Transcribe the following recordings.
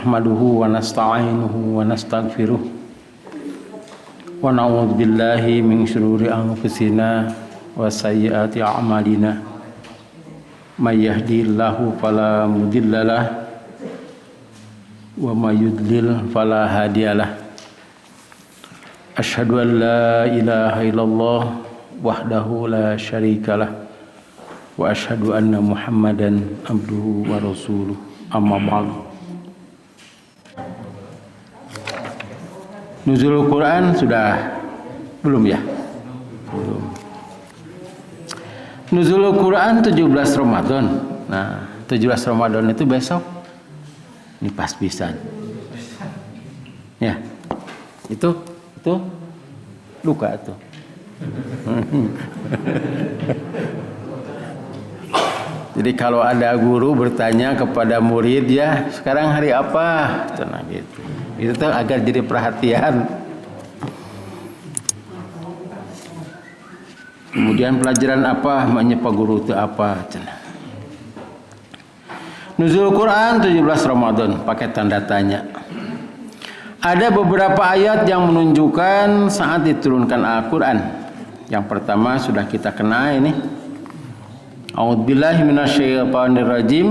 nahmaduhu wa nasta'inuhu wa nastaghfiruh wa na'udzu billahi min syururi anfusina wa sayyiati a'malina may yahdihillahu fala mudhillalah wa may yudlil fala hadiyalah. Asyhadu an la ilaha illallah wahdahu la syarikalah wa asyhadu anna Muhammadan abduhu wa rasuluh. Amma ba'du. Nuzul Quran sudah belum ya? Belum. Nuzul Quran 17 Ramadan. Nah, 17 Ramadan itu besok. Ini pas pisan. Ya. Itu luka tuh. Jadi kalau ada guru bertanya kepada murid, ya sekarang hari apa? Tenang gitu. Itu tuh agar jadi perhatian. Kemudian pelajaran apa? Maknya Pak Guru itu apa? Tenang. Nuzul Quran 17 Ramadan pakai tanda tanya. Ada beberapa ayat yang menunjukkan saat diturunkan Al-Quran. Yang pertama sudah kita kenal ini. A'udzubillahi minasyaitonirrajim.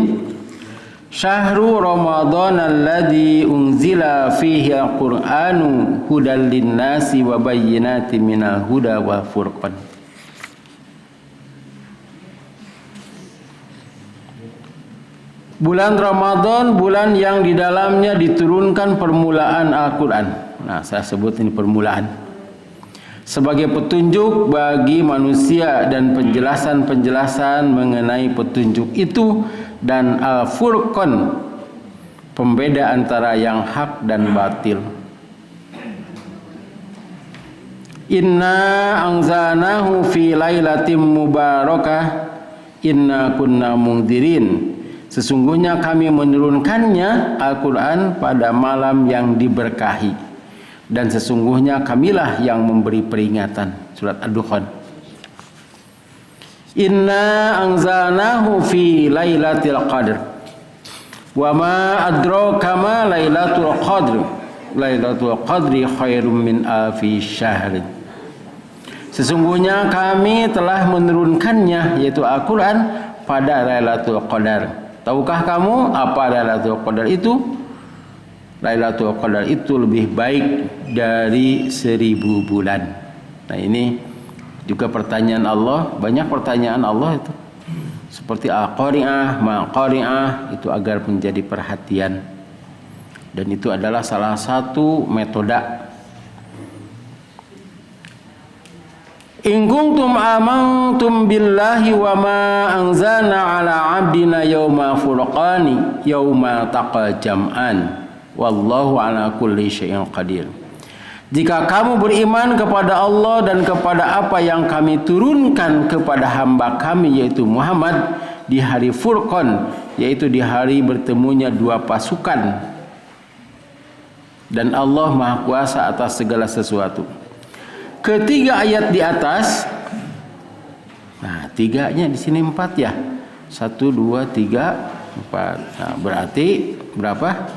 Syahrul Ramadan alladzi unzila fihi al-Qur'anu hudal linnasi wa bayyinatin minal huda wal furqan. Bulan Ramadan, bulan yang di dalamnya diturunkan permulaan Al-Quran. Nah, saya sebut ini permulaan. Sebagai petunjuk bagi manusia dan penjelasan-penjelasan mengenai petunjuk itu, dan Al-Furqan, pembeda antara yang hak dan batil. Inna anzalnahu fi lailatin mubarakah inna kunna mundzirin. Sesungguhnya kami menurunkannya Al-Quran pada malam yang diberkahi, dan sesungguhnya kamilah yang memberi peringatan. Surat Ad-Dukhan. Inna anzalnahu fi lailatul qadr wa ma adraka ma lailatul qadr. Lailatul qadri khairum min alfi syahr. Sesungguhnya kami telah menurunkannya, yaitu Al-Quran, pada Lailatul Qadar. Tahukah kamu apa Lailatul Qadar itu? Lailatul Qadar itu lebih baik dari 1000 bulan. Nah, ini juga pertanyaan Allah, banyak pertanyaan Allah itu. Seperti Al-Qari'ah, Ma-Qari'ah, itu agar menjadi perhatian. Dan itu adalah salah satu metode. In kuntum amantum billahi wa ma anzalna ala abdina yauma furqani yauma taqal jam'an wallahu ala kulli syai'in qadir. Jika kamu beriman kepada Allah dan kepada apa yang kami turunkan kepada hamba kami, yaitu Muhammad, di hari Furqan, yaitu di hari bertemunya dua pasukan, dan Allah Maha Kuasa atas segala sesuatu. Ketiga ayat di atas, nah tiganya di sini 4 ya, 1, 2, 3, 4. Nah, berarti berapa?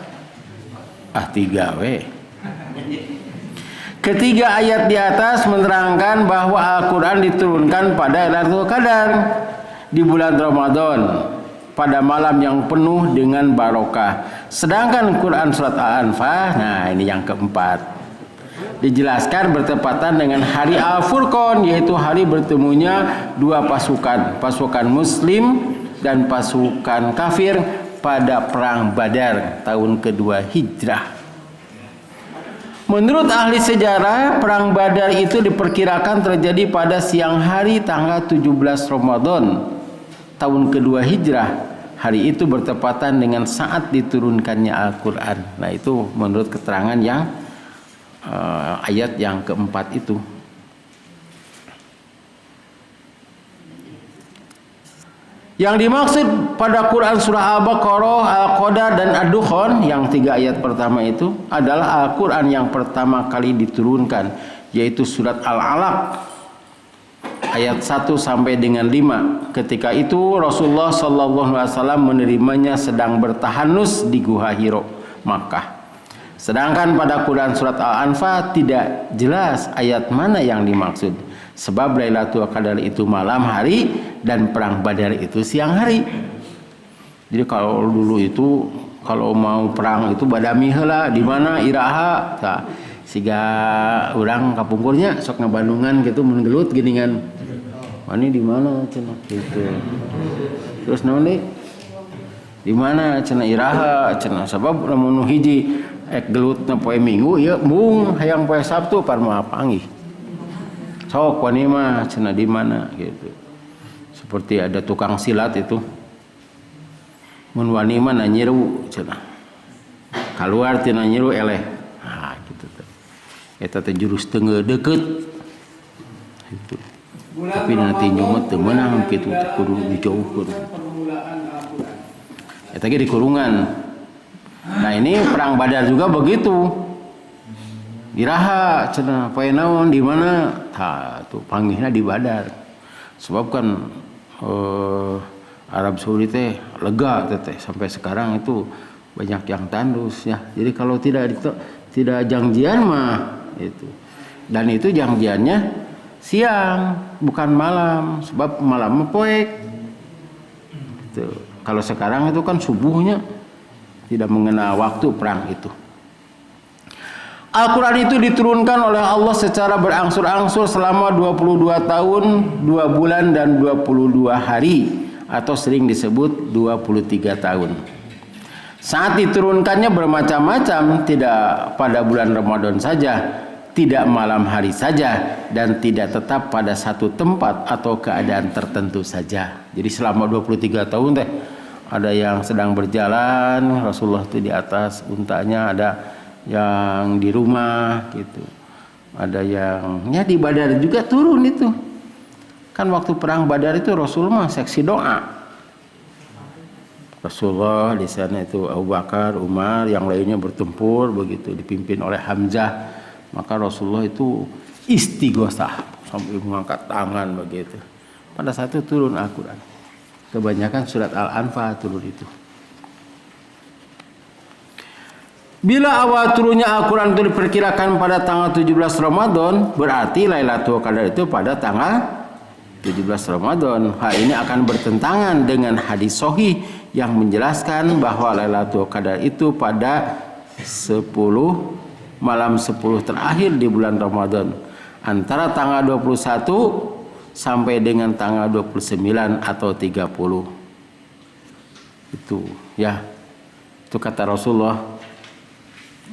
3 Ketiga ayat di atas menerangkan bahwa Al-Quran diturunkan pada Lailatul Qadar di bulan Ramadan pada malam yang penuh dengan barokah. Sedangkan Quran surat Al-Anfal, nah ini yang keempat, dijelaskan bertepatan dengan hari Al-Furqan, yaitu hari bertemunya dua pasukan, pasukan Muslim dan pasukan kafir pada perang Badar tahun kedua Hijrah. Menurut ahli sejarah, perang Badar itu diperkirakan terjadi pada siang hari tanggal 17 Ramadan tahun kedua Hijrah. Hari itu bertepatan dengan saat diturunkannya Al-Quran. Nah, itu menurut keterangan yang ayat yang keempat itu. Yang dimaksud pada Quran surah Al-Baqarah, Al-Qadar dan Ad-Dukhan, yang 3 ayat pertama itu adalah Al-Quran yang pertama kali diturunkan, yaitu surat Al-Alaq ayat 1 sampai dengan 5. Ketika itu Rasulullah SAW menerimanya sedang bertahanus di Gua Hiro, Makkah. Sedangkan pada Quran surat Al-Anfal tidak jelas ayat mana yang dimaksud. Sebab Lailatul Qadar itu malam hari dan perang Badar itu siang hari. Jadi kalau dulu itu kalau mau perang itu badami heula di mana iraha. Nah, siga urang kapungkurnya sok ngabandungan gitu mun gelut geuningan. Mani di mana cenah gitu. Terus naon deui? Di mana cenah iraha cenah sabab lamun hiji gelutna poe Minggu ieu mung hayang poe Sabtu parma panggih. Sok wani mah cenah di mana gitu. Seperti ada tukang silat itu. Mun wani mah nanyiru cenah. Kaluar tina nyiru eleh. Nah gitu teh. Eta teh jurus teu deukeut. Gitu. Tapi nanti nyumut teu meunang kitu teh kudu dijauhkeun. Eta ge di kurungan. Nah ini perang Badar juga begitu. Iraha cenah poe naon di mana? Tah tuh panggihna di Badar. Sebab kan Arab Saudi teh lega teh sampai sekarang itu banyak yang tandus ya. Jadi kalau tidak janjian mah itu. Dan itu janjiannya siang bukan malam sebab malam mah poek. Gitu. Kalau sekarang itu kan subuhnya tidak mengenal waktu perang itu. Al-Quran itu diturunkan oleh Allah secara berangsur-angsur selama 22 tahun, 2 bulan dan 22 hari atau sering disebut 23 tahun. Saat diturunkannya bermacam-macam, tidak pada bulan Ramadan saja, tidak malam hari saja, dan tidak tetap pada satu tempat atau keadaan tertentu saja. Jadi selama 23 tahun teh ada yang sedang berjalan, Rasulullah itu di atas untanya, ada yang di rumah gitu. Ada yang di Badar juga turun itu. Kan waktu perang Badar itu Rasulullah seksi doa. Rasulullah di sana itu Abu Bakar, Umar, yang lainnya bertempur begitu dipimpin oleh Hamzah. Maka Rasulullah itu istighosah sampai mengangkat tangan begitu. Pada saat itu turun Al-Quran. Kebanyakan surat Al-Anfal turun itu. Bila awal turunnya Al-Quran itu diperkirakan pada tanggal 17 Ramadan, berarti Lailatul Qadar itu pada tanggal 17 Ramadan. Hal ini akan bertentangan dengan hadis sahih yang menjelaskan bahwa Lailatul Qadar itu pada 10 malam 10 terakhir di bulan Ramadan, antara tanggal 21 sampai dengan tanggal 29 atau 30. Itu ya. Itu kata Rasulullah.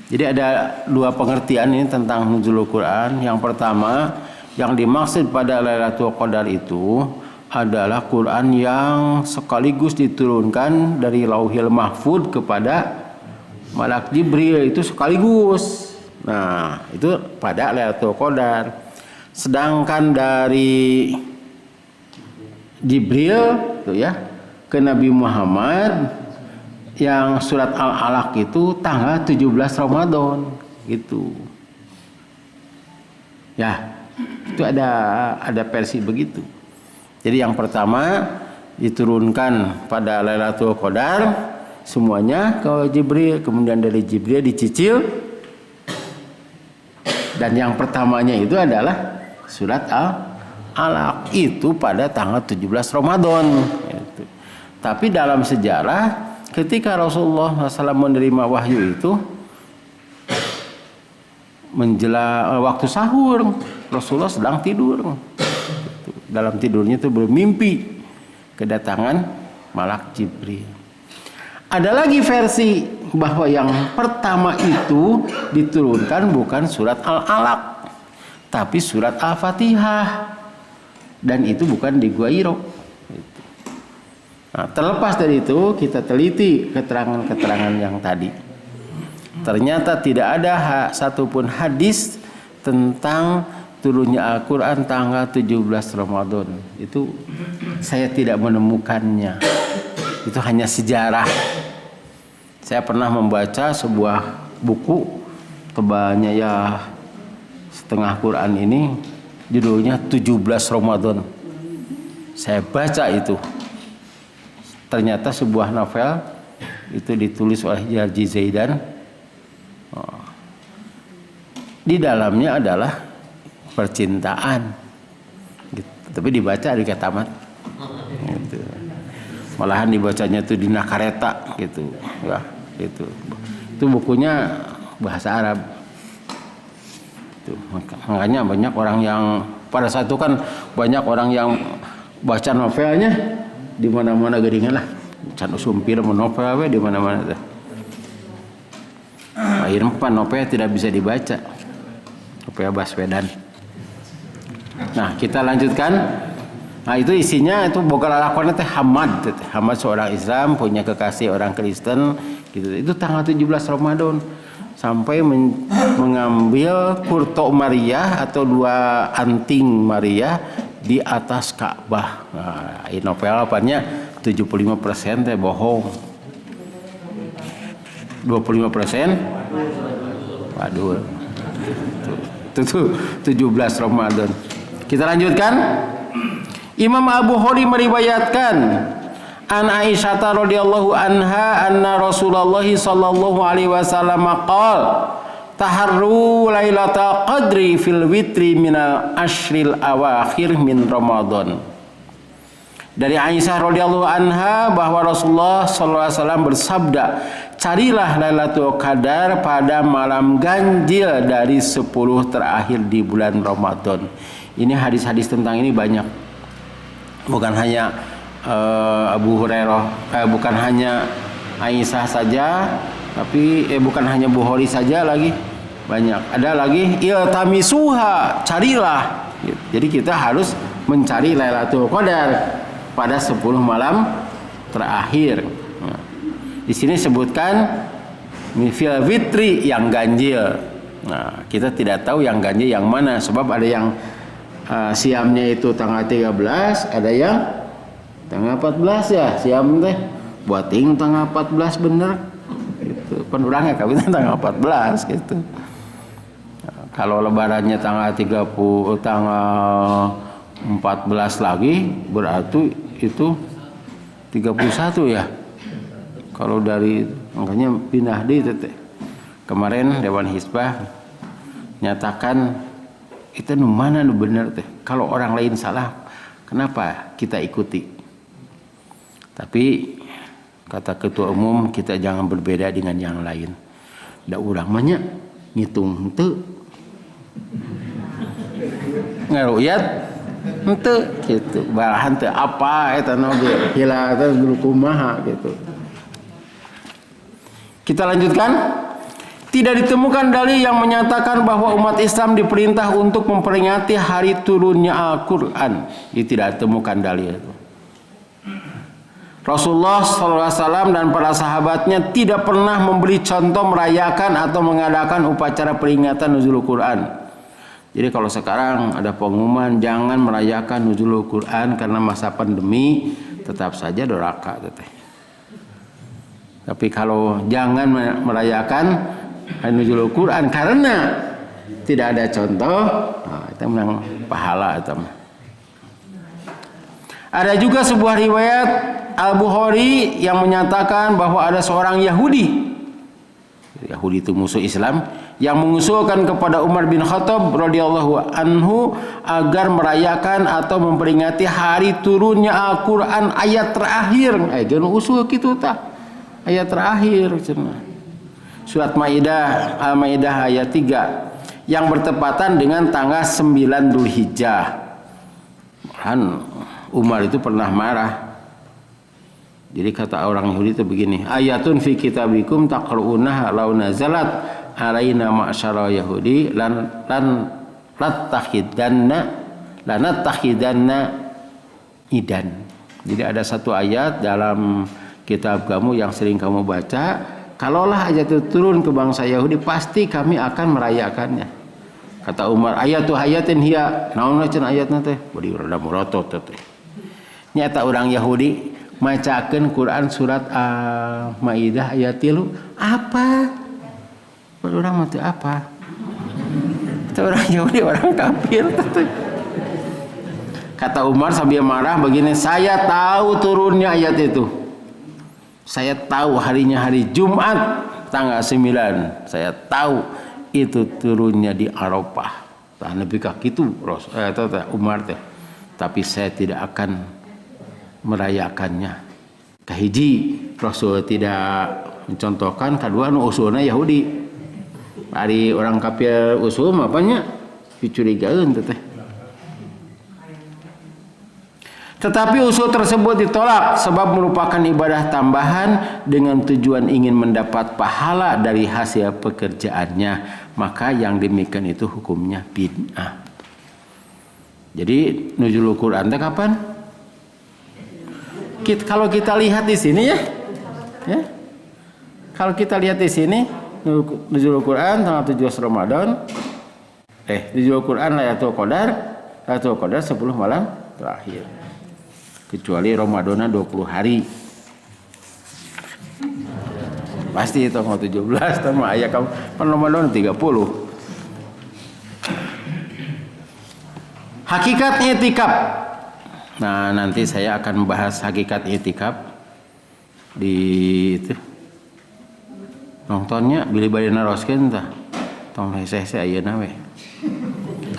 Jadi ada dua pengertian ini tentang nuzulul Quran. Yang pertama, yang dimaksud pada Lailatul Qadar itu adalah Quran yang sekaligus diturunkan dari Lauhil Mahfuz kepada Malak Jibril, itu sekaligus. Nah, itu pada Lailatul Qadar. Sedangkan dari Jibril tuh ya ke Nabi Muhammad yang surat Al-Alaq itu tanggal 17 Ramadan gitu. Ya, itu ada versi begitu. Jadi yang pertama diturunkan pada Lailatul Qadar semuanya ke Jibril, kemudian dari Jibril dicicil. Dan yang pertamanya itu adalah surat Al-Alaq itu pada tanggal 17 Ramadan gitu. Tapi dalam sejarah ketika Rasulullah SAW menerima wahyu itu menjelang waktu sahur, Rasulullah sedang tidur gitu. Dalam tidurnya itu bermimpi kedatangan Malak Jibril. Ada lagi versi bahwa yang pertama itu diturunkan bukan surat Al-Alaq tapi surat Al-Fatihah, dan itu bukan di Gua Hira. Nah, terlepas dari itu kita teliti keterangan-keterangan yang tadi. Ternyata tidak ada satupun hadis tentang turunnya Al-Quran tanggal 17 Ramadan. Itu saya tidak menemukannya. Itu hanya sejarah. Saya pernah membaca sebuah buku tebalnya ya setengah Quran ini, judulnya 17 Ramadan. Saya baca itu. Ternyata sebuah novel itu ditulis oleh Yarji Zaidan Di dalamnya adalah percintaan, gitu. Tapi dibaca di katamat, gitu. Malahan dibacanya itu di nakareta, gitu, ya, gitu. Itu bukunya bahasa Arab. Itu. Makanya banyak orang yang pada saat itu kan banyak orang yang baca novelnya di mana-mana geringan lah. Can sumpir novel di mana-mana tuh. Akhirnya novel tidak bisa dibaca. Novel Baswedan. Nah, kita lanjutkan. Nah, itu isinya itu boga lalakonna teh Hamad. Hamad seorang Islam punya kekasih orang Kristen gitu. Itu tanggal 17 Ramadan sampai mengambil kurto Maria atau 2 anting Maria di atas Ka'bah. Nah, ini novel apanya 75% teh bohong. 25% waduh. Itu 17 Ramadan. Kita lanjutkan. Imam Abu Hurairah meriwayatkan an Aisyah radhiyallahu anha anna Rasulullah sallallahu alaihi wasallam qala taharru lailatul qadri fil witri minal ashril awakhir min Ramadan. Dari Aisyah radhiyallahu anha bahwa Rasulullah sallallahu alaihi wasallam bersabda, carilah Lailatul Qadar pada malam ganjil dari 10 terakhir di bulan Ramadan. Ini hadis-hadis tentang ini banyak. Bukan hanya Abu Hurairah, bukan hanya Aisyah saja, tapi bukan hanya Bukhari saja lagi, banyak. Ada lagi iltamisuha, carilah. Jadi kita harus mencari Lailatul Qadar pada 10 malam terakhir. Nah, di sini sebutkan fil witri yang ganjil. Nah, kita tidak tahu yang ganjil yang mana, sebab ada yang siamnya itu tanggal 13, ada yang tanggal 14 ya, siam teh buating tanggal 14 bener gitu. Penurangnya kawin tanggal 14 gitu. Nah, kalau lebarannya tanggal 30, tanggal 14 lagi berarti itu 31 ya. Kalau dari makanya pindah di itu teh. Kemarin Dewan Hizbah nyatakan itu mana nu bener teh. Kalau orang lain salah, kenapa kita ikuti? Tapi kata ketua umum kita jangan berbeda dengan yang lain. Da urang mah nya ngitung henteu. Ngaruyat henteu gitu. Balahan teu apa eta nu ge. Hila teh kumaha gitu. Kita lanjutkan. Tidak ditemukan dalil yang menyatakan bahwa umat Islam diperintah untuk memperingati hari turunnya Al-Quran. Ini tidak ditemukan dalil itu. Rasulullah SAW dan para sahabatnya tidak pernah memberi contoh merayakan atau mengadakan upacara peringatan nuzulul Quran. Jadi kalau sekarang ada pengumuman jangan merayakan nuzulul Quran karena masa pandemi, tetap saja doraka. Tapi kalau jangan merayakan nuzulul Quran karena tidak ada contoh, nah, itu menang pahala itu. Ada juga sebuah riwayat Al-Bukhari yang menyatakan bahwa ada seorang Yahudi itu musuh Islam yang mengusulkan kepada Umar bin Khattab radhiyallahu anhu agar merayakan atau memperingati hari turunnya Al-Quran ayat terakhir. Jangan usul gitu tah. Ayat terakhir cenah. Surat Maidah, Al-Maidah ayat 3 yang bertepatan dengan tanggal 9 Dzulhijjah. Umar itu pernah marah. Jadi kata orang Yahudi itu begini, ayatun fi kitabikum taqra'unaha law nazalat alaina ma'syara yahudi lanattakhidanna idan. Jadi ada satu ayat dalam kitab kamu yang sering kamu baca, kalaulah ayat itu turun ke bangsa Yahudi pasti kami akan merayakannya. Kata Umar, ayatu hayatin hiya, naon cenah ayatna teh? Bari rada murotot teh. Nyata orang Yahudi macakeun Quran surat Al-Maidah ayat 3. Apa? Bari urang mah teu apa. Itu orang Yahudi orang kafir teh. Kata Umar sambil marah begini, saya tahu turunnya ayat itu. Saya tahu harinya hari Jumat tanggal 9. Saya tahu itu turunnya di Arafah. Tah nepi ka kitu Umar teh. Tapi saya tidak akan merayakannya. Kahiji Rasul tidak mencontohkan, kedua nu usulna Yahudi. Ari orang kafir usul apanya dicurigaeun teh. Tetapi usul tersebut ditolak sebab merupakan ibadah tambahan dengan tujuan ingin mendapat pahala dari hasil pekerjaannya. Maka yang demikian itu hukumnya bid'ah. Jadi nuzulul Quran teh kapan? Kalau kita lihat di sini ya. Kalau kita lihat di sini nuzulul Quran tanggal 17 Ramadan. Nuzulul Quran Lailatul Qadar 10 malam terakhir. Kecuali Ramadannya 20 hari. Pasti tanggal 17 sama aya kamu Ramadan 30. Hakikat i'tikaf. Nah, nanti saya akan membahas hakikat i'tikaf di itu. Nontonnya Billy Badena Rosken tah. Tong hese-hese ayeuna we.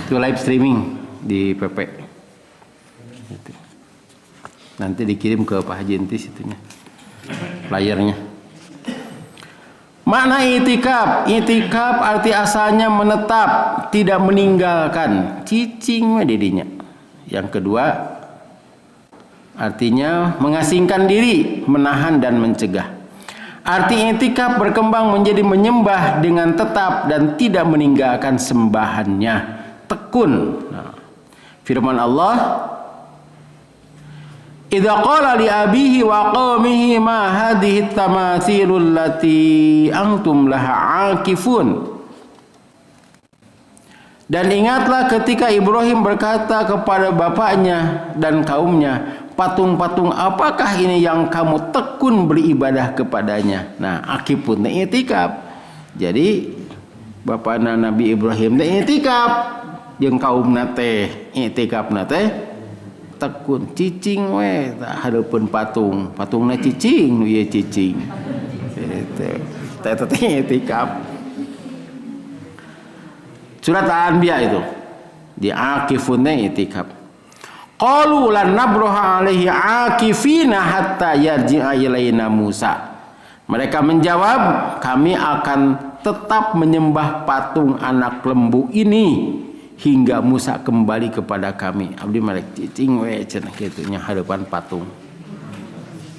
Itu live streaming di PP. Gitu. Nanti dikirim ke Pak Haji Entis itunya. Layarnya. Makna i'tikaf. I'tikaf arti asalnya menetap, tidak meninggalkan. Cicing we didinya. Yang kedua artinya mengasingkan diri, menahan dan mencegah. Arti i'tikaf berkembang menjadi menyembah dengan tetap dan tidak meninggalkan sembahannya. Tekun. Nah, firman Allah, idza qala li abihi wa qaumihi ma hadhihi tamathilul lati antum laha akifun. Dan ingatlah ketika Ibrahim berkata kepada bapaknya dan kaumnya, patung-patung apakah ini yang kamu tekun beribadah kepadanya? Nah, akifun i'tikaf. Jadi bapana Nabi Ibrahim teh i'tikaf, jeung kaumna teh i'tikafna teh tekun. Cicing we hareupeun patungna cicing nu ieu cicing itu teh i'tikaf. Surat Al-Anbiya itu di akifun i'tikaf. Qalu lan nabruha alaihi akifina hatta yarji'a ilaina Musa. Mereka menjawab, kami akan tetap menyembah patung anak lembu ini hingga Musa kembali kepada kami. Abdi marek cicing we cenah kitu nya hareupan patung.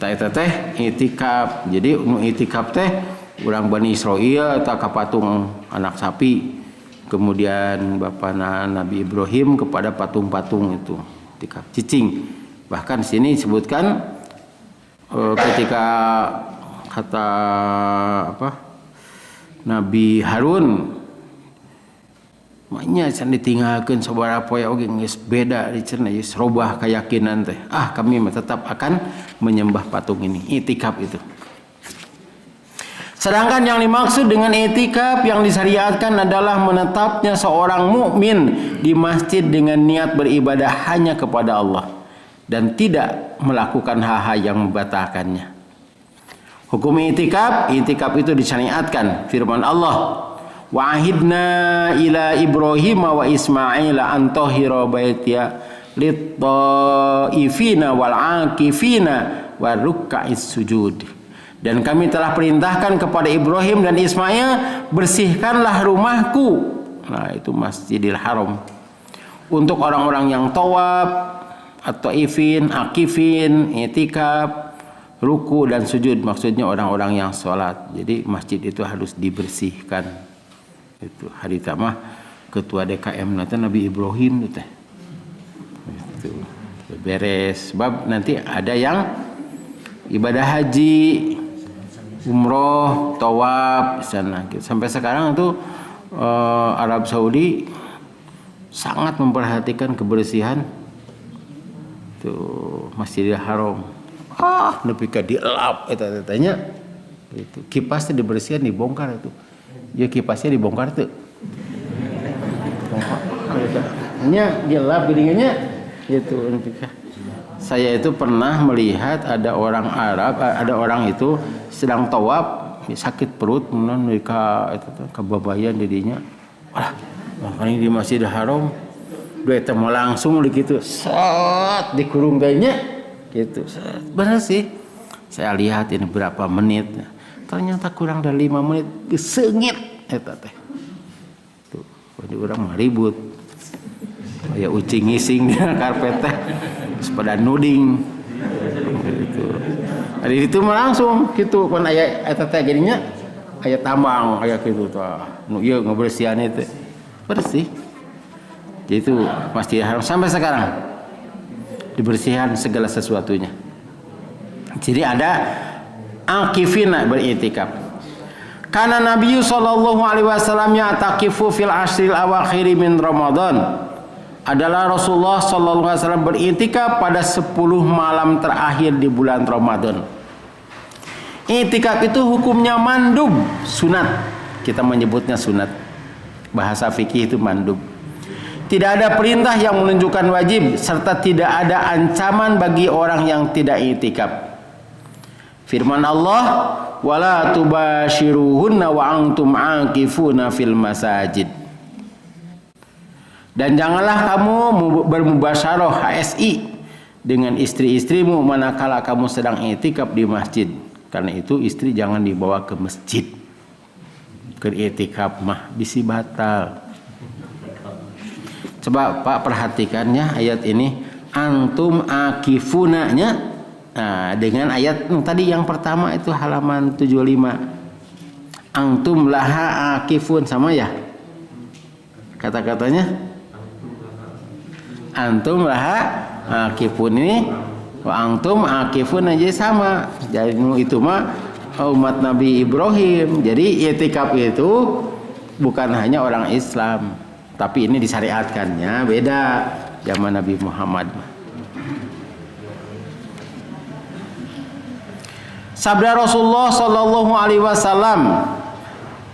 Ta eta teh i'tikaf. Jadi nu i'tikaf teh urang Bani Israil eta ka patung anak sapi. Kemudian bapana Nabi Ibrahim kepada patung-patung itu ketika cicing. Bahkan sini disebutkan ketika kata Nabi Harun maknya can ditinggalkeun sabaraha poe oge geus beda di cenah geus robah keyakinan teh. Kami tetap akan menyembah patung ini. I'tikaf itu. Sedangkan yang dimaksud dengan i'tikaf yang disyariatkan adalah menetapnya seorang mukmin di masjid dengan niat beribadah hanya kepada Allah dan tidak melakukan hal-hal yang membatalkannya. Hukum i'tikaf itu disyariatkan. Firman Allah, wa ahidna ila Ibrahim wa Ismail an tahira baitiya lit-taifina wal 'akifina wa ruk'is sujud. Dan kami telah perintahkan kepada Ibrahim dan Ismail, bersihkanlah rumahku. Nah, itu Masjidil Haram. Untuk orang-orang yang tawaf, atau ifin, akifin, i'tikaf, ruku dan sujud. Maksudnya orang-orang yang sholat. Jadi masjid itu harus dibersihkan. Itu hari tamah ketua DKM nanti Nabi Ibrahim itu. Itu beres. Sebab nanti ada yang ibadah haji, umroh, tawaf sana. Sampai sekarang itu Arab Saudi sangat memperhatikan kebersihan itu Masjidil Haram. Nepi ka dielap eta tanya. Itu kipasnya dibersihkan, dibongkar itu. Ya kipasnya dibongkar tuh. Nya dielap geuningannya gitu nepi ka. Saya itu pernah melihat ada orang Arab, ada orang itu sedang tawaf sakit perut mun ka eta kababayan didinya. Wah, makanya di Masjidil Haram duit teh langsung kitu. Set dikurung gaynya gitu. Benar sih. Saya lihat ini berapa menit. Ternyata kurang dari 5 menit gesengit eta teh. Tuh, jadi urang mah ribut. Aya ucing ngising di karpet teh. Pada nuding. Gitu. Dari itu mah langsung gitu kan aya eta teh jadinya aya tambang aya kitu tah. Nu ieu ngabersihan teh. Bersih. Jadi itu Masjidil Haram sampai sekarang dibersihkan segala sesuatunya. Jadi ada akifina beriktikaf. Karena Nabi sallallahu alaihi wasallam ya'takifu fil ashril awakhir min Ramadan. Adalah Rasulullah sallallahu alaihi wasallam beriktikaf pada 10 malam terakhir di bulan Ramadan. Iktikaf itu hukumnya mandub, sunat. Kita menyebutnya sunat. Bahasa fikih itu mandub. Tidak ada perintah yang menunjukkan wajib serta tidak ada ancaman bagi orang yang tidak iktikaf. Firman Allah, "Wala tubashiruhunna wa antum aqifuna fil masajid." Dan janganlah kamu bermubasyarah HSI dengan istri-istrimu manakala kamu sedang iktikaf di masjid. Karena itu istri jangan dibawa ke masjid. Ke iktikaf mah bisi batal. Coba Pak perhatikannya ayat ini antum akifunanya dengan ayat tadi yang pertama itu halaman 75 antum laha akifun sama ya kata-katanya antum laha akifun ini wa antum akifun aja sama jadi itu mah umat Nabi Ibrahim jadi i'tikaf itu bukan hanya orang Islam tapi ini disyariatkannya beda zaman Nabi Muhammad. Sabda Rasulullah sallallahu alaihi wasallam,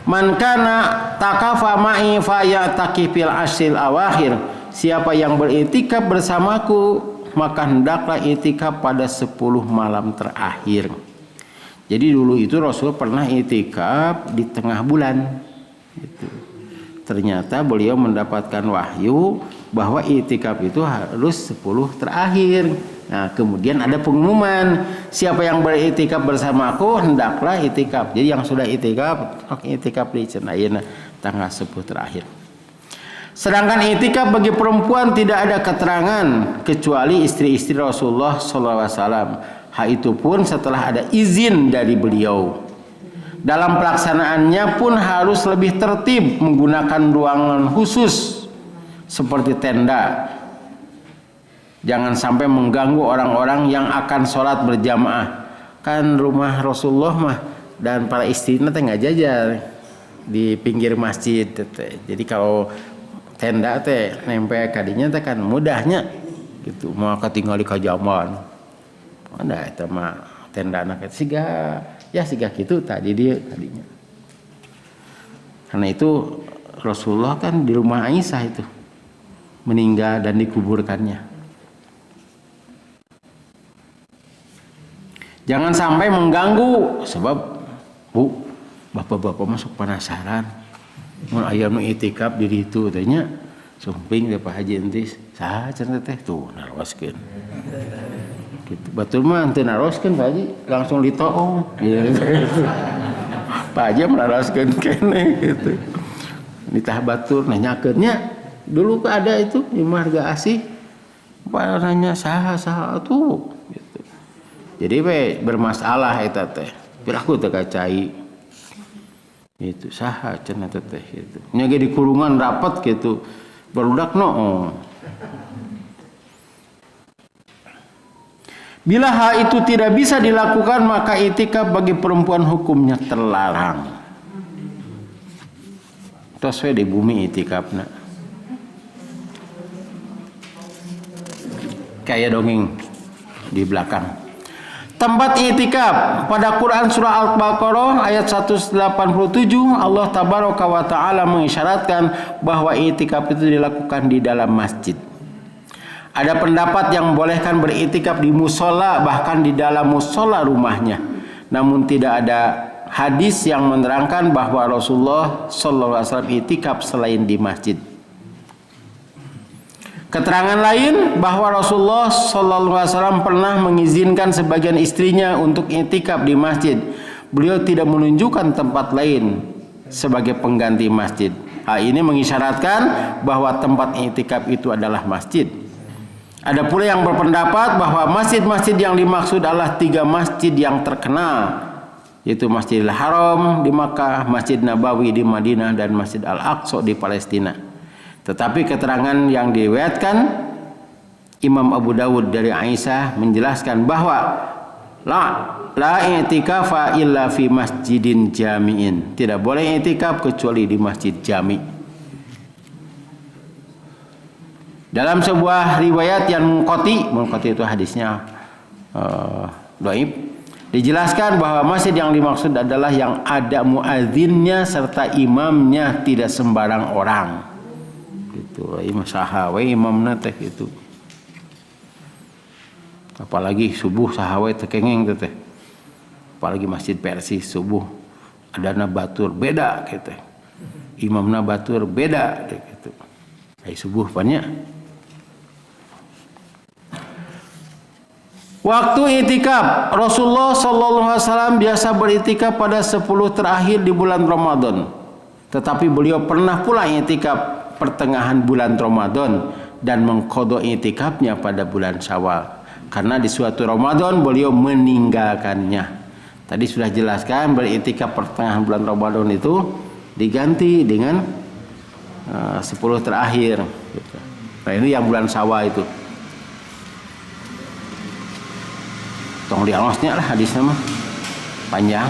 "Man kana takafa ma'i fa ya'taqi fil ashril awakhir." Siapa yang beriktikaf bersamaku, maka hendaklah iktikaf pada 10 malam terakhir. Jadi dulu itu Rasul pernah iktikaf di tengah bulan. Gitu. Ternyata beliau mendapatkan wahyu bahwa iktikaf itu harus 10 terakhir. Nah, kemudian ada pengumuman, siapa yang beriktikaf bersamaku hendaklah iktikaf. Jadi yang sudah iktikaf di cenah tanggal 10 terakhir. Sedangkan iktikaf bagi perempuan tidak ada keterangan kecuali istri-istri Rasulullah SAW. Hal itu pun setelah ada izin dari beliau. Dalam pelaksanaannya pun harus lebih tertib menggunakan ruangan khusus seperti tenda. Jangan sampai mengganggu orang-orang yang akan sholat berjamaah. Kan rumah Rasulullah mah dan para istrinya teh nggak jajar di pinggir masjid. Jadi kalau tenda teh nempel kadinya teh kan mudahnya gitu. Mau ketinggali ka zaman. Ada eta mah tenda anak siga gitu tadi dia tadinya. Karena itu Rasulullah kan di rumah Aisyah itu meninggal dan dikuburkannya. Jangan sampai mengganggu sebab bapak-bapak masuk penasaran. Mun aya nu itikaf di ditu teh nya sumping teh Pak Haji entis saha cenah teh tuh naroskeun. Gitu. Betul mah teu naroskeun Pak Haji langsung ditoong. Pak Haji naroskeun keneh gitu. Ditah batur nanyakeunnya dulu ada itu di Marga Asih. Pak nanya saha tuh gitu. Jadi bermasalah eta teh. Piraku teh kacai. Itu saha cenah teh gitu. Nya ge di kurungan rapat gitu. Barudak no. Bila hal itu tidak bisa dilakukan maka iktikaf bagi perempuan hukumnya terlarang. Tos we di bumi iktikafna. Kayak dongeng di belakang. Tempat i'tikaf pada Quran surah Al-Baqarah ayat 187 Allah tabaraka wa taala mengisyaratkan bahwa i'tikaf itu dilakukan di dalam masjid. Ada pendapat yang membolehkan beriktikaf di musola bahkan di dalam musola rumahnya. Namun tidak ada hadis yang menerangkan bahwa Rasulullah SAW itikaf selain di masjid. Keterangan lain bahwa Rasulullah SAW pernah mengizinkan sebagian istrinya untuk itikaf di masjid. Beliau tidak menunjukkan tempat lain sebagai pengganti masjid. Ini mengisyaratkan bahwa tempat itikaf itu adalah masjid. Ada pula yang berpendapat bahwa masjid-masjid yang dimaksud adalah 3 masjid yang terkenal, yaitu Masjidil Haram di Makkah, Masjid Nabawi di Madinah, dan Masjid Al-Aqsa di Palestina. Tetapi keterangan yang diriwayatkan Imam Abu Dawud dari Aisyah menjelaskan bahwa la i'tikafa illa fi masjidin jami'in. Tidak boleh i'tikaf kecuali di masjid jami'. Dalam sebuah riwayat yang munqati itu hadisnya dhaif, dijelaskan bahwa masjid yang dimaksud adalah yang ada muadzinnya serta imamnya tidak sembarang orang. Gitu, imam sahawai imamna teh itu. Apalagi subuh sahawai teh kengeng teh. Apalagi masjid Persis subuh adana batur beda gitu. Imamna batur beda gitu. Ai subuh banyak. Waktu itikaf, Rasulullah SAW biasa beritikaf pada 10 terakhir di bulan Ramadan. Tetapi beliau pernah pula itikaf pertengahan bulan Ramadan dan mengqadha itikafnya pada bulan Syawal. Karena di suatu Ramadan beliau meninggalkannya. Tadi sudah jelaskan beritikaf pertengahan bulan Ramadan itu diganti dengan 10 terakhir. Nah ini yang bulan Syawal itu. Tong diangosnya lah hadisnya mah panjang.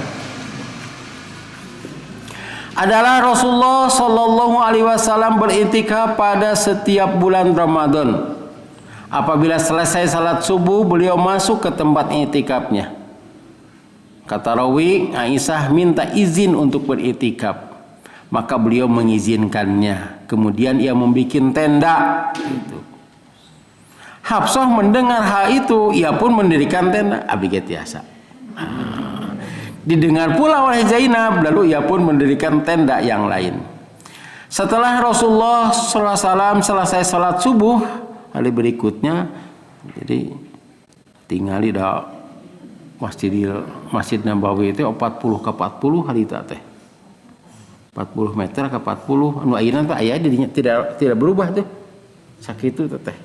Adalah Rasulullah Shallallahu Alaihi Wasallam beritikaf pada setiap bulan Ramadan. Apabila selesai salat subuh, beliau masuk ke tempat itikafnya. Kata rawi, Aisyah minta izin untuk beritikaf, maka beliau mengizinkannya. Kemudian ia membuat tenda. Hafsah mendengar hal itu, ia pun mendirikan tenda. Abiget biasa. Didengar pula oleh Zainab, lalu ia pun mendirikan tenda yang lain. Setelah Rasulullah SAW selesai salat subuh hari berikutnya, jadi tinggali dah Masjid Nabawi itu 40 ke 40 hari itu teh. 40 meter ke 40 anu ayeuna teh aya dirinya tidak berubah tuh. Sakitu teh.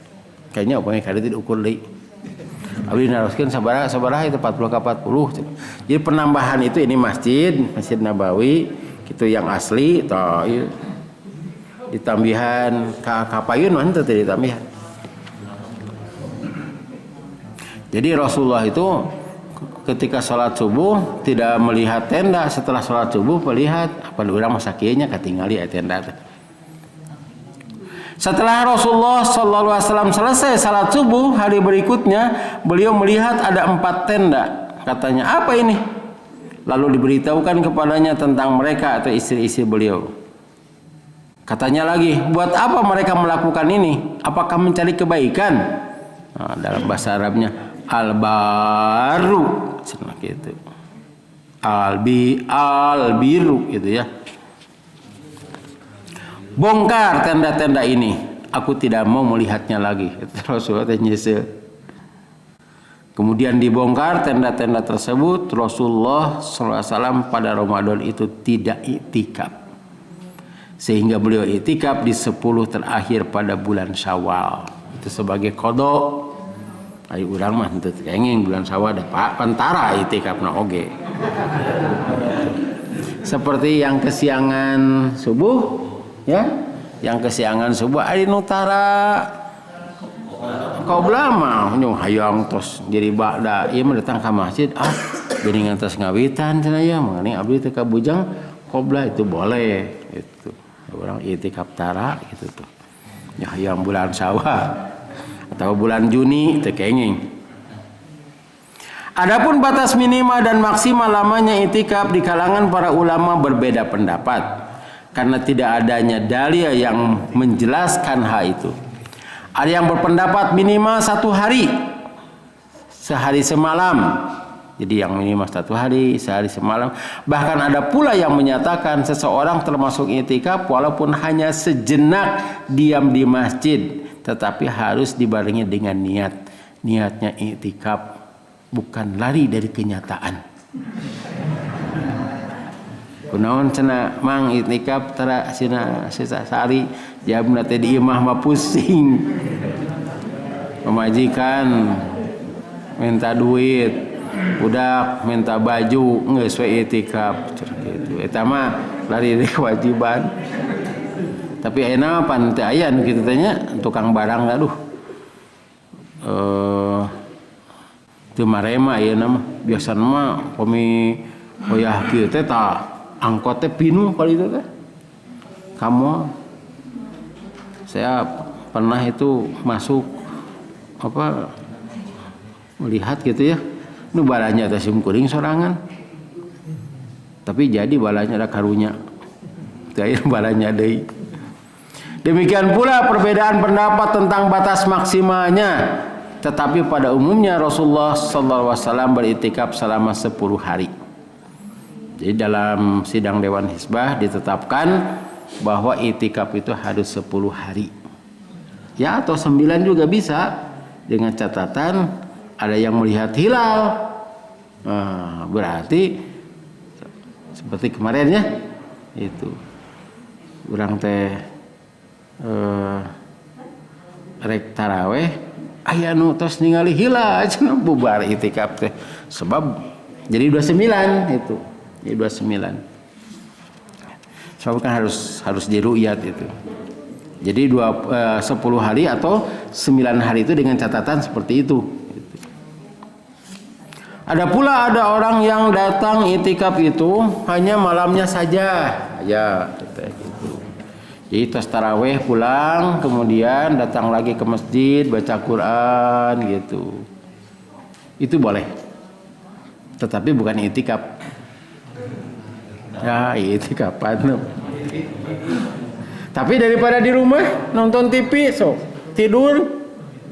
Kayaknya upami kada diukur deui. Abdi naroskeun sabaraha itu 40 ke 40. Jadi penambahan itu ini Masjid Nabawi gitu yang asli toh ieu ditambihan ka payun mah teu ditambihan. Jadi Rasulullah itu ketika sholat subuh tidak melihat tenda, setelah sholat subuh melihat apa urang masa kieu nya katingali aya tenda teh. Setelah Rasulullah SAW selesai salat subuh hari berikutnya, beliau melihat ada 4 tenda. Katanya, apa ini? Lalu diberitahukan kepadanya tentang mereka atau istri-istri beliau. Katanya lagi, buat apa mereka melakukan ini? Apakah mencari kebaikan? Nah, dalam bahasa Arabnya, al-baru, gitu. Al-biru, gitu ya. Bongkar tenda-tenda ini, aku tidak mau melihatnya lagi. Rasulullah nyesel. Kemudian dibongkar tenda-tenda tersebut. Rasulullah SAW pada Ramadan itu tidak iktikaf, sehingga beliau iktikaf di 10 terakhir pada bulan Syawal. Itu sebagai qada. Ayo urang mah teu kenging bulan Syawal da Pak pentara iktikafna oge. Seperti yang kesiangan subuh, ya, yang kesiangan subuh ari nu tara qobla mah nyung hayang tos jadi ba'da ieu mah datang ka masjid geuningan tos ngawitan cenah ya mangani abdi teu kabujang qobla itu boleh gitu. Orang itikaf tara gitu tuh. Ya hayang bulan Syawal atau bulan Juni teu kenging. Adapun batas minimal dan maksimal lamanya itikaf di kalangan para ulama berbeda pendapat. Karena tidak adanya dalil yang menjelaskan hal itu. Ada yang berpendapat minimal 1 hari, sehari semalam. Jadi yang minimal 1 hari, sehari semalam. Bahkan ada pula yang menyatakan seseorang termasuk i'tikaf walaupun hanya sejenak diam di masjid, tetapi harus dibarengi dengan niat. Niatnya i'tikaf, bukan lari dari kenyataan. Kunaon cenah mang i'tikaf tara sina sehari jam teh di imah mah pusing. Pemajikan minta duit, budak minta baju, geus we i'tikaf kitu. Eta mah lari dari kewajiban. Tapi ayeuna pan teu aya nu kitu teh nya, tukang barang aduh. Teu marema ayeuna mah. Biasana mah pami hoyah kieu teh tah angkot teh pinuh kali itu teh. Kamu saya pernah itu masuk melihat gitu ya. Nu balanya teh sim kuring sorangan. Tapi jadi balanya ada karunya. Teu balanya deui. Demikian pula perbedaan pendapat tentang batas maksimalnya. Tetapi pada umumnya Rasulullah SAW beriktikaf selama 10 hari. Jadi dalam sidang Dewan Hizbah ditetapkan bahwa iktikaf itu harus 10 hari. Ya atau 9 juga bisa. Dengan catatan ada yang melihat hilal. Nah, berarti seperti kemarin ya. Itu. Urang teh rek taraweh aya nu tos ningali hilal cenah bubar iktikaf teh. Sebab jadi 29 itu. Jadi 29. Sebab kan harus diru'yat itu. Jadi 10 hari atau 9 hari itu dengan catatan seperti itu. Ada pula orang yang datang iktikaf itu hanya malamnya saja. Ya, gitu. Jadi tos tarawih pulang, kemudian datang lagi ke masjid baca Quran gitu. Itu boleh. Tetapi bukan iktikaf. Ya, iktikafan. Tapi daripada di rumah nonton TV, tidur.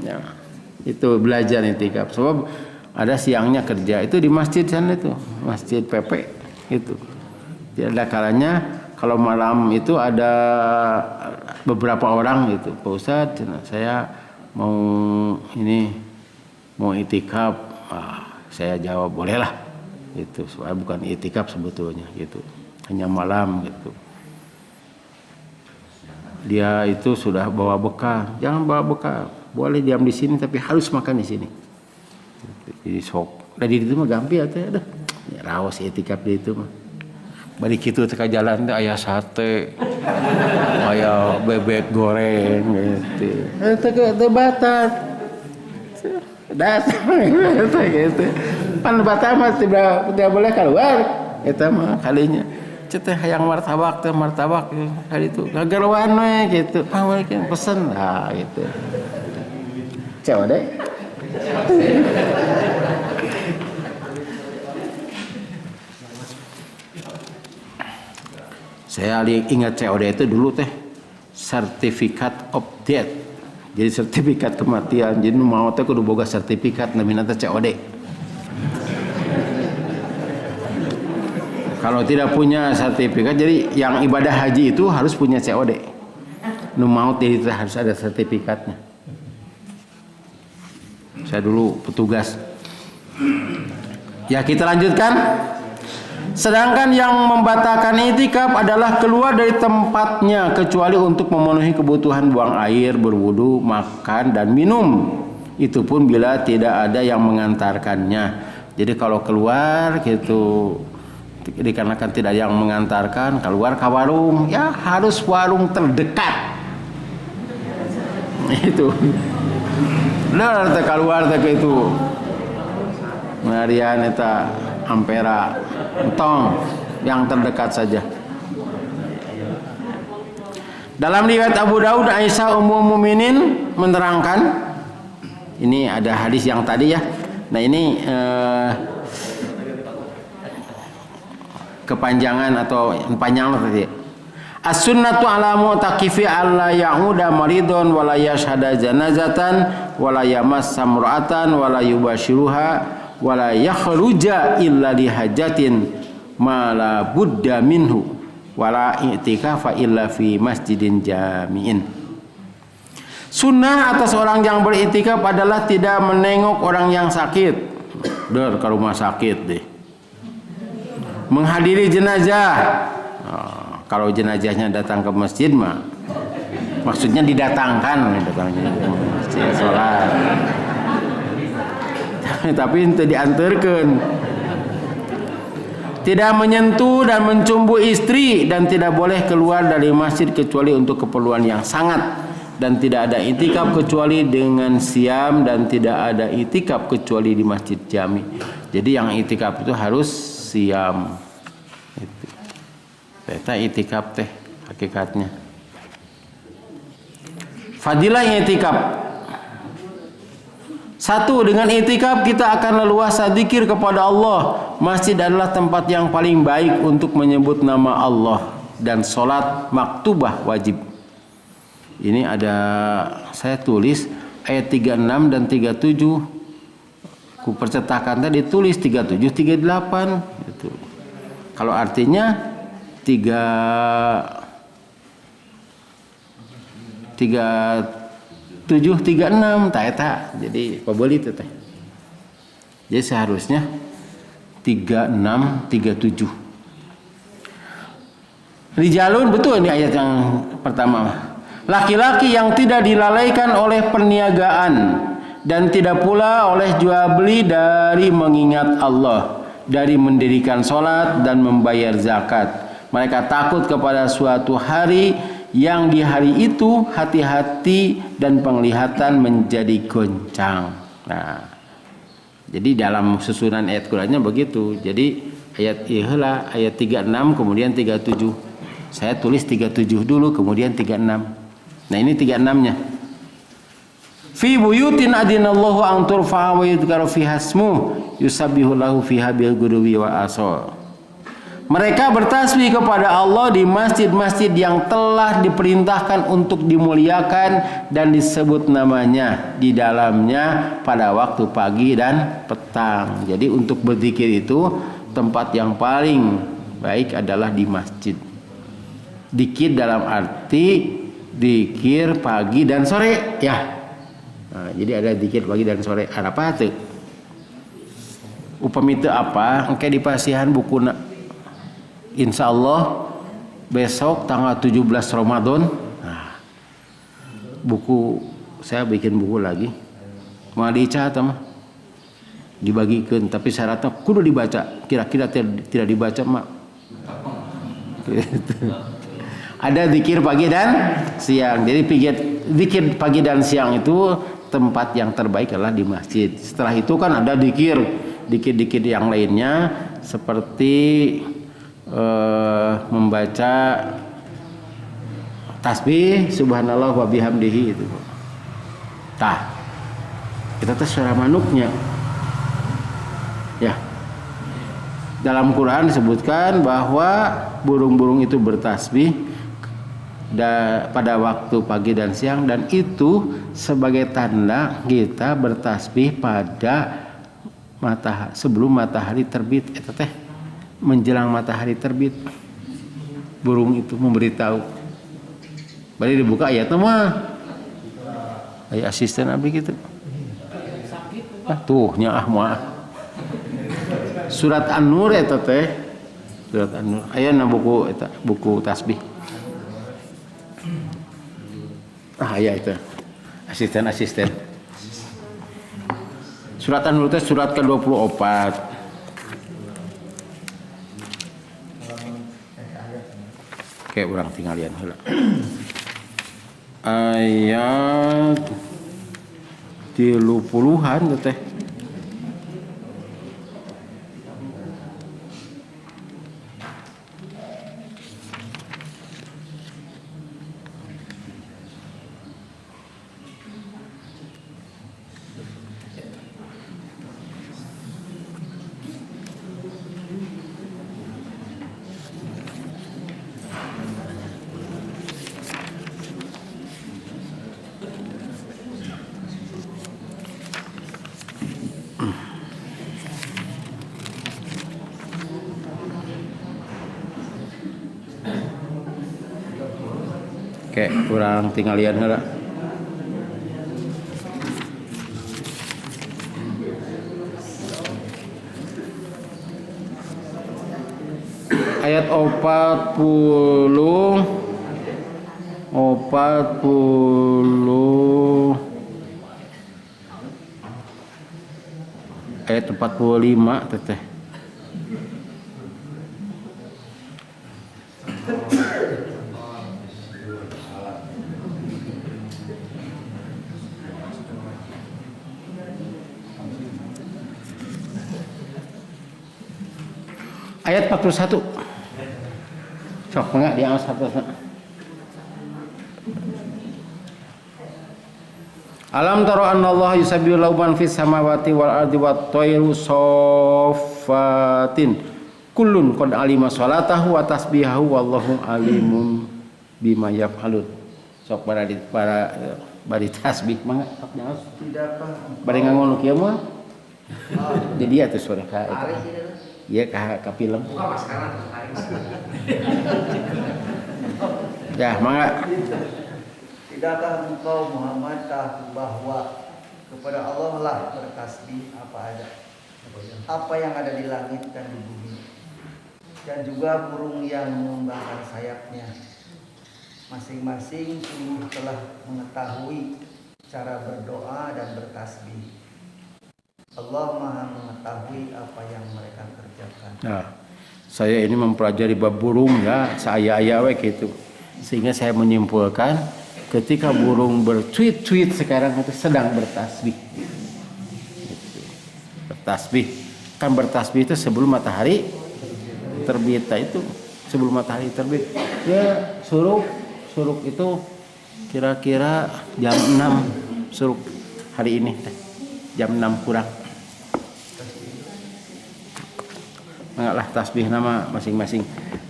Ya, itu belajar iktikaf. Sebab ada siangnya kerja itu di masjid sana itu, masjid PP itu. Jadi ada kalanya kalau malam itu ada beberapa orang gitu, Pak Ustadz, saya mau iktikaf. Saya jawab bolehlah. Itu soalnya bukan iktikaf sebetulnya gitu, hanya malam gitu. Dia itu sudah bawa bekal, jangan bawa bekal, boleh diam di sini tapi harus makan di sini. Jadi sok, dari itu mah gampi atuh dah, raos iktikaf di itu mah. Bari kitu teh ka jalan teh aya sate, aya bebek goreng gitu. Teu batat. Datang gitu. Pan batat mah tidak boleh keluar. Eta mah kalinya. Ceteh hayang martabak kali itu ngagerowan we gitu. Mungkin pesen gitu. Coba deh. Saya ingat COD itu dulu teh Certificate of Death. Jadi sertifikat kematian. Jadi mau teh kudu boga sertifikat namina teh COD. Kalau tidak punya sertifikat, jadi yang ibadah haji itu harus punya COD. Nu maut itu harus ada sertifikatnya. Saya dulu petugas. Ya kita lanjutkan. Sedangkan yang membatalkan iktikaf adalah keluar dari tempatnya kecuali untuk memenuhi kebutuhan buang air, berwudu, makan dan minum. Itu pun bila tidak ada yang mengantarkannya. Jadi kalau keluar gitu, dikarenakan tidak ada yang mengantarkan, keluar ke warung, ya harus warung terdekat. Itu. Nah, keluar ke itu. Marian eta Ampera, entong yang terdekat saja. Dalam riwayat Abu Daud, Aisyah Ummul Mukminin menerangkan, ini ada hadis yang tadi ya. Nah ini kepanjangan atau panjang tadi. As-sunnatu ala mu'taqifi alla ya'uda maridun wala yashhada janazatan wala yamassa mur'atan wala yubashiruha wala yakhruja illa lihajatin ma la budda minhu wala i'tikafa illa fi masjidin jami'in. Sunnah atas orang yang beriktikaf adalah tidak menengok orang yang sakit. Ke rumah sakit deh. Menghadiri jenazah. Kalau jenazahnya datang ke masjid mah maksudnya didatangkan datangnya ke masjid sholat. Tapi itu diantarkan. Tidak menyentuh dan mencumbu istri dan tidak boleh keluar dari masjid kecuali untuk keperluan yang sangat, dan tidak ada itikaf kecuali dengan siam, dan tidak ada itikaf kecuali di masjid jami. Jadi yang itikaf itu harus siam. Eta itikaf teh hakikatnya. Fadilah itikaf. 1. Dengan itikaf kita akan leluasa zikir kepada Allah. Masjid adalah tempat yang paling baik untuk menyebut nama Allah, dan sholat maktubah wajib. Ini ada saya tulis ayat 36 dan 37. Ku percetakan tadi tulis 37 38 gitu. Kalau artinya 3736 ta eta. Jadi pabeli itu teh. Jadi seharusnya 3637. Rijalun, betul ini ayat yang pertama. Laki-laki yang tidak dilalaikan oleh perniagaan dan tidak pula oleh jual beli dari mengingat Allah, dari mendirikan sholat dan membayar zakat. Mereka takut kepada suatu hari yang di hari itu hati-hati dan penglihatan menjadi goncang. Nah, jadi dalam susunan ayat Qur'annya begitu. Jadi ayat ihla ayat 36 kemudian 37. Saya tulis 37 dulu kemudian 36. Nah, ini 36-nya. Fi buyutin adinallahu an turfa'a wa yudhkara fiha ismuhu yusabbihu lahu fiha bil ghudwi wa asal. Mereka bertasbih kepada Allah di masjid-masjid yang telah diperintahkan untuk dimuliakan dan disebut namanya di dalamnya pada waktu pagi dan petang. Jadi untuk berzikir itu tempat yang paling baik adalah di masjid. Zikir dalam arti zikir pagi dan sore ya. Nah, jadi ada zikir pagi dan sore. Apa tuh? Upami teu apa? Engke di pasihan bukuna. Insya Allah besok tanggal 17 Ramadan. Nah, buku saya bikin buku lagi. Mau dicatat mah dibagikan, tapi syaratnya kudu dibaca. Kira-kira tidak dibaca mak. Gitu. Ada zikir pagi dan siang. Jadi zikir pagi dan siang itu tempat yang terbaik adalah di masjid. Setelah itu kan ada zikir yang lainnya seperti membaca tasbih subhanallah wa bihamdihi itu. Tah. Kita terserah manuknya. Ya. Dalam Quran disebutkan bahwa burung-burung itu bertasbih pada waktu pagi dan siang, dan itu sebagai tanda kita bertasbih pada sebelum matahari terbit. Eta teh menjelang matahari terbit, burung itu memberitahu. Bari dibuka ayatnya mah. Aya asisten abdi gitu. Tuh nya mah. Surat An-Nur eta teh. Surat An-Nur. Aya na buku eta, buku tasbih. Aya itu. Asisten. Surat An-Nur teh surat ke-24. Kayak orang tinggalian heula. Ayat 30-an teh. Oke, kurang tinggalian heula. Ayat 40 ayat 45 teteh. Ayat 41. Sok enggak di awas atas. Alam taro anna Allah yusabbihu lahu man fis samawati wal ardi wat thayru saffatin kullun qad alima salatahu wa tasbihahu wallahu alimun bima yaf'alun. Sok bari tasbih mangga sok nyaos. Bari ngangon kieu mah. Jadi atuh sore ka eta. Iya ka film. Buka maskara. Ya, mangga. Tidakkah engkau Muhammad tahu bahwa kepada Allah lah bertasbih apa yang ada di langit dan di bumi, dan juga burung yang mengembangkan sayapnya. Masing-masing sungguh telah mengetahui cara berdoa dan bertasbih. Allah Maha mengetahui apa yang mereka kerjakan. Nah, saya ini mempelajari bab burung ya, saya we gitu. Sehingga saya menyimpulkan ketika burung bercuit-cuit sekarang itu sedang bertasbih. Gitu. Bertasbih. Kan bertasbih itu sebelum matahari terbit itu, sebelum matahari terbit. Ya, suruk itu kira-kira jam 6 suruk hari ini. Jam 6 kurang. Enggaklah tasbih nama masing-masing.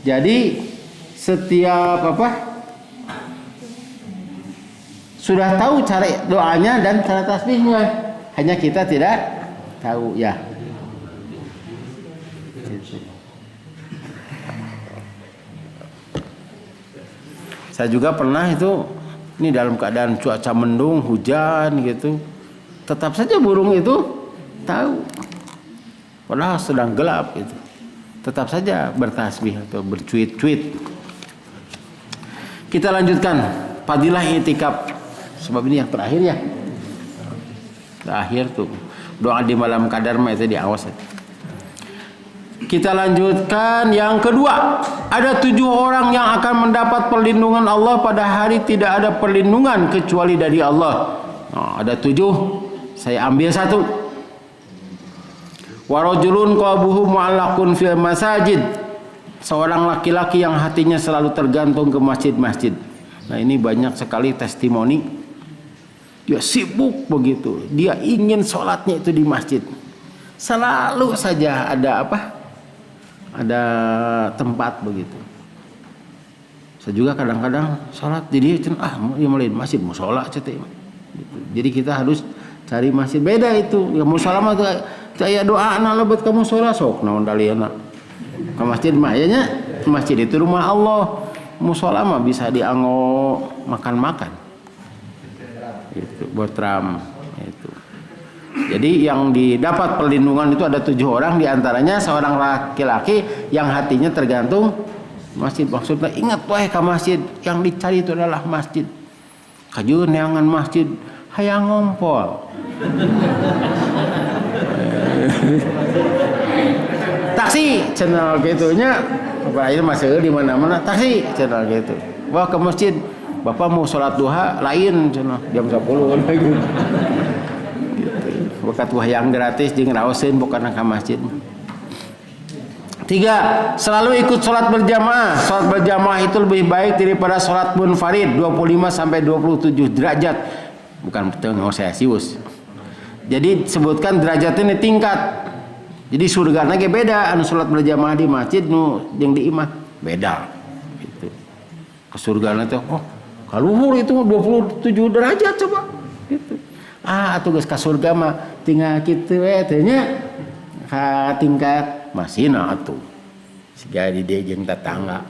Jadi setiap sudah tahu cara doanya dan cara tasbihnya, hanya kita tidak tahu ya. Saya juga pernah itu ini dalam keadaan cuaca mendung, hujan gitu. Tetap saja burung itu tahu. Padahal sedang gelap itu. Tetap saja bertasbih atau bercuit-cuit. Kita lanjutkan fadilah i'tikaf. Sebab ini yang terakhir ya. Terakhir tuh. Doa di malam qadar mah itu diawas. Kita lanjutkan yang kedua. Ada 7 orang yang akan mendapat perlindungan Allah pada hari tidak ada perlindungan kecuali dari Allah. Nah, ada 7. Saya ambil 1. Warajulun qalbuhu mu'allaqun fil masajid. Seorang laki-laki yang hatinya selalu tergantung ke masjid-masjid. Nah, ini banyak sekali testimoni. Dia sibuk begitu. Dia ingin sholatnya itu di masjid. Selalu saja ada ada tempat begitu. Saya juga kadang-kadang sholat jadi ya mulai masjid mau sholat gitu. Jadi kita harus cari masjid. Beda itu. Ya mau sholat mah saya doa anak lebet kamu sholat sok naon daliana ke masjid mah ya nya. Masjid itu rumah Allah. Musola mah bisa dianggo makan-makan. Itu bertram itu. Jadi yang didapat perlindungan itu ada 7 orang, diantaranya seorang laki-laki yang hatinya tergantung masjid. Maksudnya ingat wae ka masjid, yang dicari itu adalah masjid. Kajun neangan masjid hayang ngompol. Taksi channel gitunya apa ini masih di mana-mana taksi channel gitu. Wah ke masjid Bapak mau sholat duha lain channel jam 10 lagi gitu. Bekat wah yang gratis jeung raoseun bukan ke masjid. 3. Selalu ikut sholat berjamaah. Sholat berjamaah itu lebih baik daripada sholat munfarid 25 sampai 27 derajat. Bukan betul Celsius. Jadi sebutkan derajatnya ini tingkat. Jadi surga ge beda anu salat berjamaah di masjid nu jeung di imah beda gitu. Ke surgana teh kaluhur itu 27 derajat coba gitu. Atuh geus ka surga mah tinggal kitu we teh nya ka tingkat masina atuh. Siga di dieu jeung tetangga.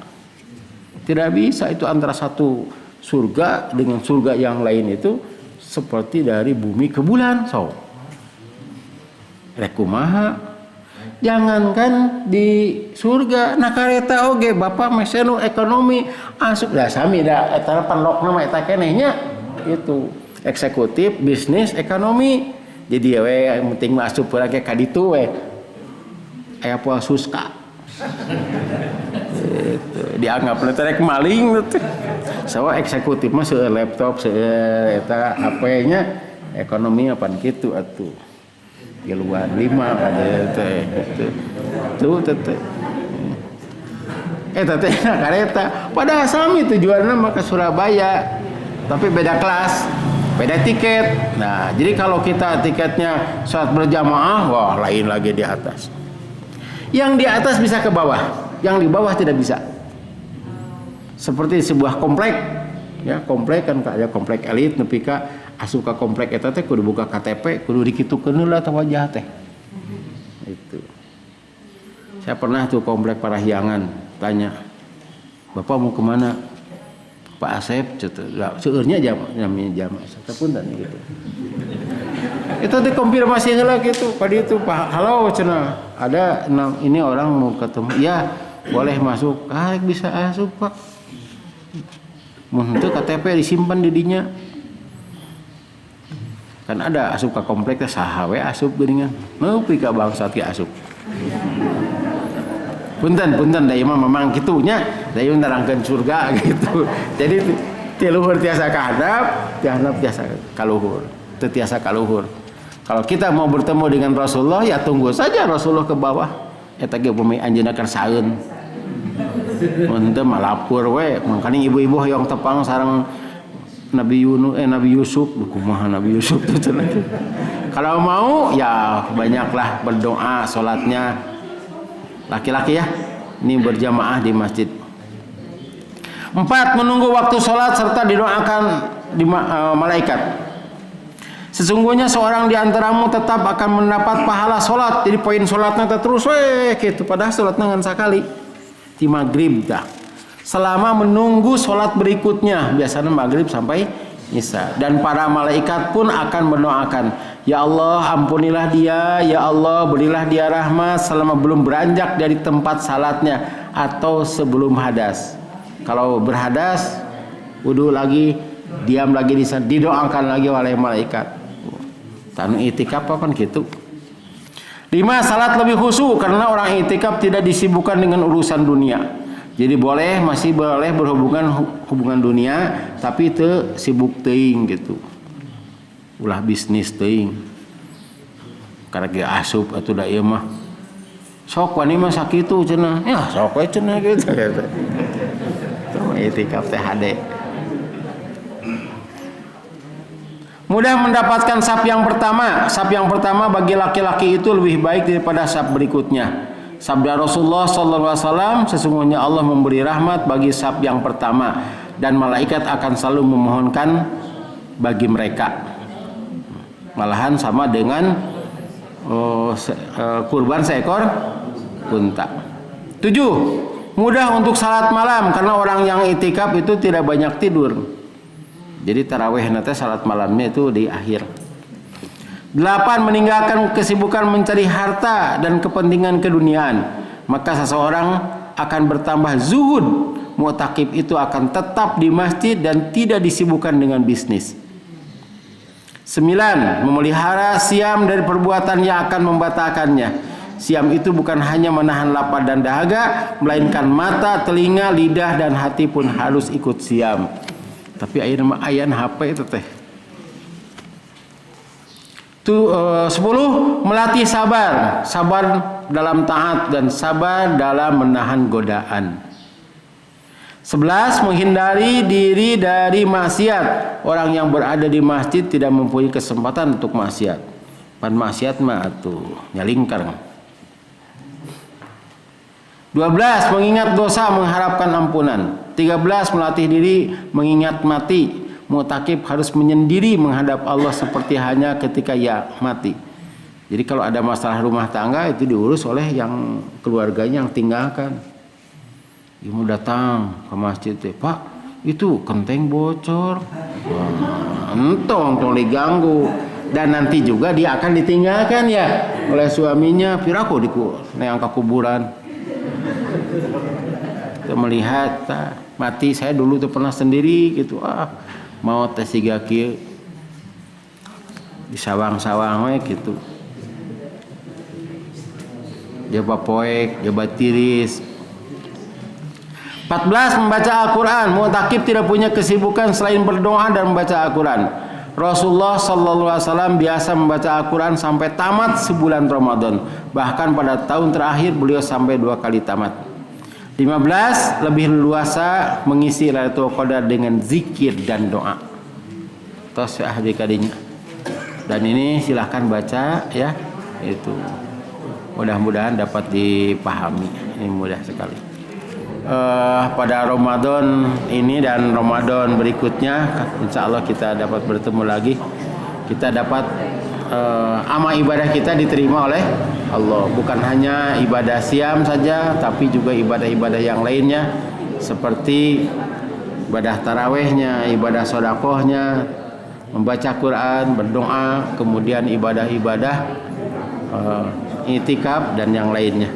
Tidak bisa itu antara satu surga dengan surga yang lain itu seperti dari bumi ke bulan. So, rekumaha, jangankan di surga, nah kareta oge bapak mesenu ekonomi asup dah sami dah eta panlokna mah eta kenehnya itu eksekutif bisnis ekonomi. Jadi we yang penting asup heula ge ka ditu we aya poal suska itu dianggap rek maling teh. Sawa eksekutif mah seueur laptop seueur eta HP-nya, ekonomi apa kitu atuh. Geluan 5 ada teh tuh teh eta teh kareta padahal sami tujuanna mah ke Surabaya tapi beda kelas, beda tiket. Nah jadi kalau kita tiketnya saat berjamaah, wah lain lagi di atas. Yang di atas bisa ke bawah, yang di bawah tidak bisa. Seperti sebuah komplek, ya komplek kan ada komplek elit, nepi ka asup ka komplek eta teh kudu buka KTP, kudu dikitukeun heula teh wajah teh. Itu. Saya pernah tuh komplek Parahyangan, tanya, "Bapak mau kemana?" "Pak Asep," seueurnya namanya jamaah. Sapunten gitu. Itu dikonfirmasi heula gitu, padi itu, "Pak, halo cenah. Ada ini orang mau ketemu." "Iya, boleh masuk." "Ah, bisa asup, Pak." Mun teu KTP disimpan di dinya. Kan ada asup ke komplek teh saha we asup geuningan. Neupi ka bangsat ge asup. Punten da ieu mah memang kitu nya, da ieu nerangkeun surga gitu. Jadi ti luhur tiasa ka hadap, ti handap tiasa ka luhur. Teu tiasa ka luhur. Kalau kita mau bertemu dengan Rasulullah ya tunggu saja Rasulullah ke bawah. Eta ge upami anjeunna kan saeun. Mun teu malapur we, mangkana ibu-ibu hoyong tepang sareng Nabi Yusuf, kumaha Nabi Yusuf tuh cenah. Kalau mau ya banyaklah berdoa, salatnya laki-laki ya. Ini berjamaah di masjid. 4. Menunggu waktu salat serta didoakan di malaikat. Sesungguhnya seorang di antaramu tetap akan mendapat pahala salat. Jadi poin salatna terus we kitu padahal salatna ngan sakali. Di maghrib dah. Selama menunggu sholat berikutnya, biasanya maghrib sampai isya, dan para malaikat pun akan mendoakan, "Ya Allah, ampunilah dia, ya Allah, berilah dia rahmat selama belum beranjak dari tempat salatnya atau sebelum hadas." Kalau berhadas, wudu lagi, diam lagi di sana, didoakan lagi oleh malaikat. Tanu itikaf apa kan gitu. 5. Salat lebih khusyuk karena orang itikaf tidak disibukkan dengan urusan dunia. Jadi masih boleh hubungan dunia tapi teu sibuk teuing gitu. Ulah bisnis teuing. Karena ge asup atuh da ieu mah. Sok wani mah sakitu cenah. Ya sok we cenah gitu. Tuh itikaf teh hade. Mudah mendapatkan saf yang pertama. Saf yang pertama bagi laki-laki itu lebih baik daripada saf berikutnya. Sabda Rasulullah SAW, sesungguhnya Allah memberi rahmat bagi saf yang pertama dan malaikat akan selalu memohonkan bagi mereka. Malahan sama dengan kurban seekor unta. 7. Mudah untuk salat malam karena orang yang itikaf itu tidak banyak tidur. Jadi tarawih nanti salat malamnya itu di akhir. 8. Meninggalkan kesibukan mencari harta dan kepentingan keduniaan, maka seseorang akan bertambah zuhud. Mu'takib itu akan tetap di masjid dan tidak disibukkan dengan bisnis. 9. Memelihara siam dari perbuatan yang akan membatalkannya. Siam itu bukan hanya menahan lapar dan dahaga, melainkan mata, telinga, lidah dan hati pun harus ikut siam. Tapi ayan HP itu teh. 10. Melatih sabar dalam taat dan sabar dalam menahan godaan. 11. Menghindari diri dari maksiat. Orang yang berada di masjid tidak mempunyai kesempatan untuk maksiat. Pan maksiat mah atuh nyalingkar. 12. Mengingat dosa mengharapkan ampunan. 13. Melatih diri mengingat mati. Mu'takib harus menyendiri menghadap Allah seperti hanya ketika ia mati. Jadi kalau ada masalah rumah tangga itu diurus oleh yang keluarganya yang tinggalkan. Ibu datang ke masjid, "Pak, itu kenteng bocor, entong diganggu, dan nanti juga dia akan ditinggalkan ya oleh suaminya. Piraku neang ke kuburan. Kita melihat mati saya dulu tuh pernah sendiri gitu, mau tes siga kieu di sawang-sawang we gitu. Jaba poek, jaba tiris. 14. Membaca Al-Quran. Mu'takif tidak punya kesibukan selain berdoa dan membaca Al-Quran. Rasulullah SAW biasa membaca Al-Quran sampai tamat sebulan Ramadan. Bahkan pada tahun terakhir beliau sampai 2 kali tamat. 15. Lebih luasa mengisi Lailatul Qadar dengan zikir dan doa. Tos ahli kadinya. Dan ini silahkan baca ya. Itu mudah-mudahan dapat dipahami. Ini mudah sekali. Pada Ramadan ini dan Ramadan berikutnya, insya Allah kita dapat bertemu lagi. Kita dapat amal ibadah kita diterima oleh Allah. Bukan hanya ibadah siam saja, tapi juga ibadah-ibadah yang lainnya, seperti ibadah tarawehnya, ibadah sodakohnya, membaca Quran, berdoa, kemudian ibadah-ibadah itikaf dan yang lainnya.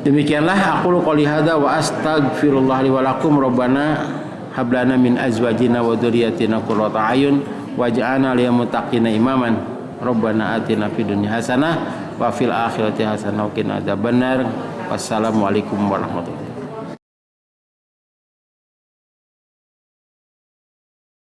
Demikianlah aqulu qouli hadza wa astaghfirullah li wa lakum. Rabbana hab lana min azwajina wa dzurriyyatina qurrata a'yun waj'alna lil muttaqina imaman. Rabbana atina fid dunya hasanah wa fil akhirati hasanah wa qina adzabannar. Wassalamualaikum warahmatullahi wabarakatuh.